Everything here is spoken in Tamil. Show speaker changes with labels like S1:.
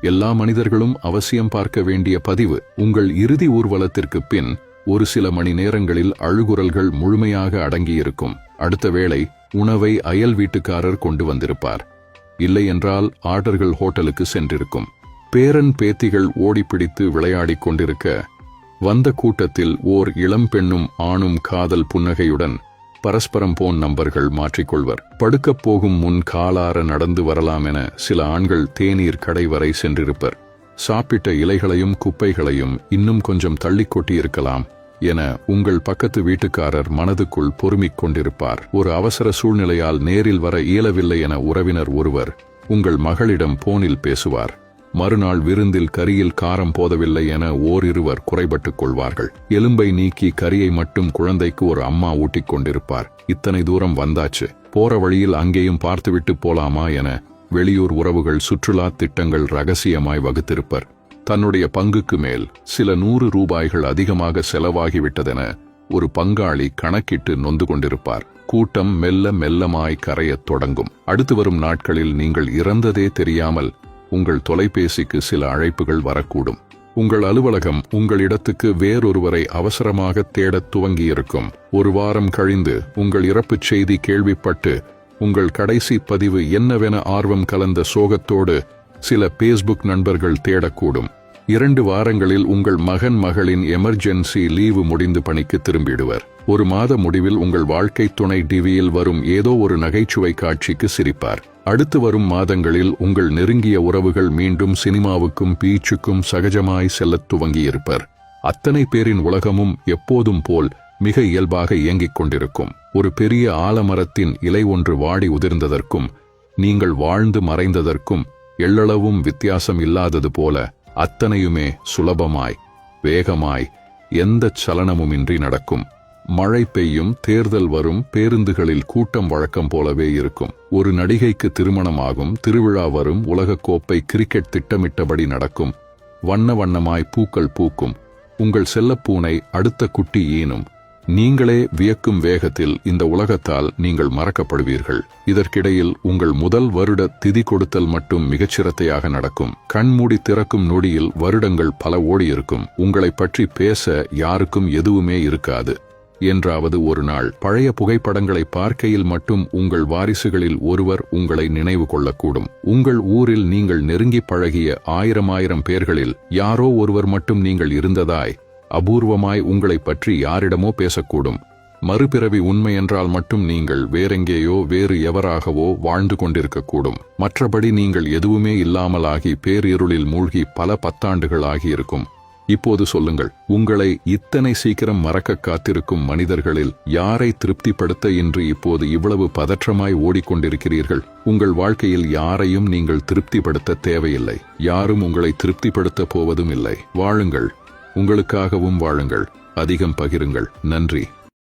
S1: எல்லா மனிதர்களும் அவசியம் பார்க்க வேண்டிய பதிவு. உங்கள் இறுதி ஊர்வலத்திற்கு பின் ஒரு சில மணி நேரங்களில் அழுகுரல்கள் முழுமையாக அடங்கியிருக்கும். அடுத்த வேளை உணவை அயல் வீட்டுக்காரர் கொண்டு வந்திருப்பார். இல்லை என்றால் ஆர்டர்கள் ஹோட்டலுக்கு சென்றிருக்கும். பேரன் பேத்திகள் ஓடிப்பிடித்து விளையாடிக் கொண்டிருக்க வந்த கூட்டத்தில் ஓர் இளம் பெண்ணும் ஆணும் காதல் புன்னகையுடன் பரஸ்பரம் போன் நம்பர்கள் மாற்றிக்கொள்வர். படுக்கப் போகும் முன் காலார நடந்து வரலாம் என சில ஆண்கள் தேநீர் கடை வரை சென்றிருப்பர். சாப்பிட்ட இலைகளையும் குப்பைகளையும் இன்னும் கொஞ்சம் தள்ளி கொட்டியிருக்கலாம் என உங்கள் பக்கத்து வீட்டுக்காரர் மனதுக்குள் பொறுமிக் கொண்டிருப்பார். ஒரு அவசர சூழ்நிலையால் நேரில் வர இயலவில்லை என உறவினர் ஒருவர் உங்கள் மகளிடம் போனில் பேசுவார். மறுநாள் விருந்தில் கரியில் காரம் போதவில்லை என ஓரிருவர் குறைபட்டுக் கொள்வார்கள். எலும்பை நீக்கி கரியை மட்டும் குழந்தைக்கு ஒரு அம்மா ஊட்டிக் கொண்டிருப்பார். இத்தனை தூரம் வந்தாச்சு, போற வழியில் அங்கேயும் பார்த்துவிட்டு போலாமா என வெளியூர் உறவுகள் சுற்றுலா திட்டங்கள் ரகசியமாய் வகுத்திருப்பர். தன்னுடைய பங்குக்கு மேல் சில 100 ரூபாய்கள் அதிகமாக செலவாகிவிட்டதென ஒரு பங்காளி கணக்கிட்டு நொந்து கொண்டிருப்பார். கூட்டம் மெல்ல மெல்லமாய் கரையத் தொடங்கும். அடுத்து வரும் நாட்களில் நீங்கள் இறந்ததே தெரியாமல் உங்கள் தொலைபேசிக்கு சில அழைப்புகள் வரக்கூடும். உங்கள் அலுவலகம் உங்களிடத்துக்கு வேறொருவரை அவசரமாக தேடத் துவங்கியிருக்கும். ஒரு வாரம் கழிந்து உங்கள் இறப்புச் செய்தி கேள்விப்பட்டு உங்கள் கடைசி பதிவு என்னவென ஆர்வம் கலந்த சோகத்தோடு சில பேஸ்புக் நண்பர்கள் தேடக்கூடும். 2 வாரங்களில் உங்கள் மகளின் எமர்ஜென்சி லீவு முடிந்து பணிக்கு திரும்பிடுவர். ஒரு மாத முடிவில் உங்கள் வாழ்க்கை துணை டிவியில் வரும் ஏதோ ஒரு நகைச்சுவை காட்சிக்கு சிரிப்பார். அடுத்து வரும் மாதங்களில் உங்கள் நெருங்கிய உறவுகள் மீண்டும் சினிமாவுக்கும் பீச்சுக்கும் சகஜமாய் செல்லத் துவங்கியிருப்பர். அத்தனை பேரின் உலகமும் எப்போதும் போல் மிக இயல்பாக இயங்கிக் கொண்டிருக்கும். ஒரு பெரிய ஆலமரத்தின் இலை ஒன்று வாடி உதிர்ந்ததற்கும் நீங்கள் வாழ்ந்து மறைந்ததற்கும் எள்ளளவும் வித்தியாசம் இல்லாதது போல அத்தனையுமே சுலபமாய் வேகமாய் எந்த சலனமுமின்றி நடக்கும். மழை பெய்யும், தேர்தல் வரும், பேருந்துகளில் கூட்டம் வழக்கம் போலவே இருக்கும். ஒரு நடிகைக்கு திருமணமாகும், திருவிழா வரும், உலகக்கோப்பை கிரிக்கெட் திட்டமிட்டபடி நடக்கும். வண்ண வண்ணமாய் பூக்கள் பூக்கும். உங்கள் செல்லப்பூனை அடுத்த குட்டி ஈனும். நீங்களே வியக்கும் வேகத்தில் இந்த உலகத்தால் நீங்கள் மறக்கப்படுவீர்கள். இதற்கிடையில் உங்கள் முதல் வருட திதி கொடுத்தல் மட்டும் மிகச்சிரத்தையாக நடக்கும். கண்மூடி திறக்கும் நொடியில் வருடங்கள் பல ஓடியிருக்கும். உங்களை பற்றி பேச யாருக்கும் எதுவுமே இருக்காது. என்றாவது ஒரு நாள் பழைய புகைப்படங்களை பார்க்கையில் மட்டும் உங்கள் வாரிசுகளில் ஒருவர் உங்களை நினைவு கொள்ளக்கூடும். உங்கள் ஊரில் நீங்கள் நெருங்கி பழகிய 1000 பேர்களில் யாரோ ஒருவர் மட்டும் நீங்கள் இருந்ததாய் அபூர்வமாய் உங்களை பற்றி யாரிடமோ பேசக்கூடும். மறுபிறவி உண்மை என்றால் மட்டும் நீங்கள் வேறெங்கேயோ வேறு எவராகவோ வாழ்ந்து கொண்டிருக்கக்கூடும். மற்றபடி நீங்கள் எதுவுமே இல்லாமலாகி பேரிருளில் மூழ்கி பல 10 ஆண்டுகள் ஆகியிருக்கும். இப்போது சொல்லுங்கள், உங்களை இத்தனை சீக்கிரம் மறக்க காத்திருக்கும் மனிதர்களில் யாரை திருப்திப்படுத்த இன்று இப்போது இவ்வளவு பதற்றமாய் ஓடிக்கொண்டிருக்கிறீர்கள்? உங்கள் வாழ்க்கையில் யாரையும் நீங்கள் திருப்திப்படுத்த தேவையில்லை. யாரும் உங்களை திருப்திப்படுத்த போவதும் இல்லை. வாழுங்கள், உங்களுக்காகவும் வாழுங்கள். அதிகம் பகிருங்கள். நன்றி.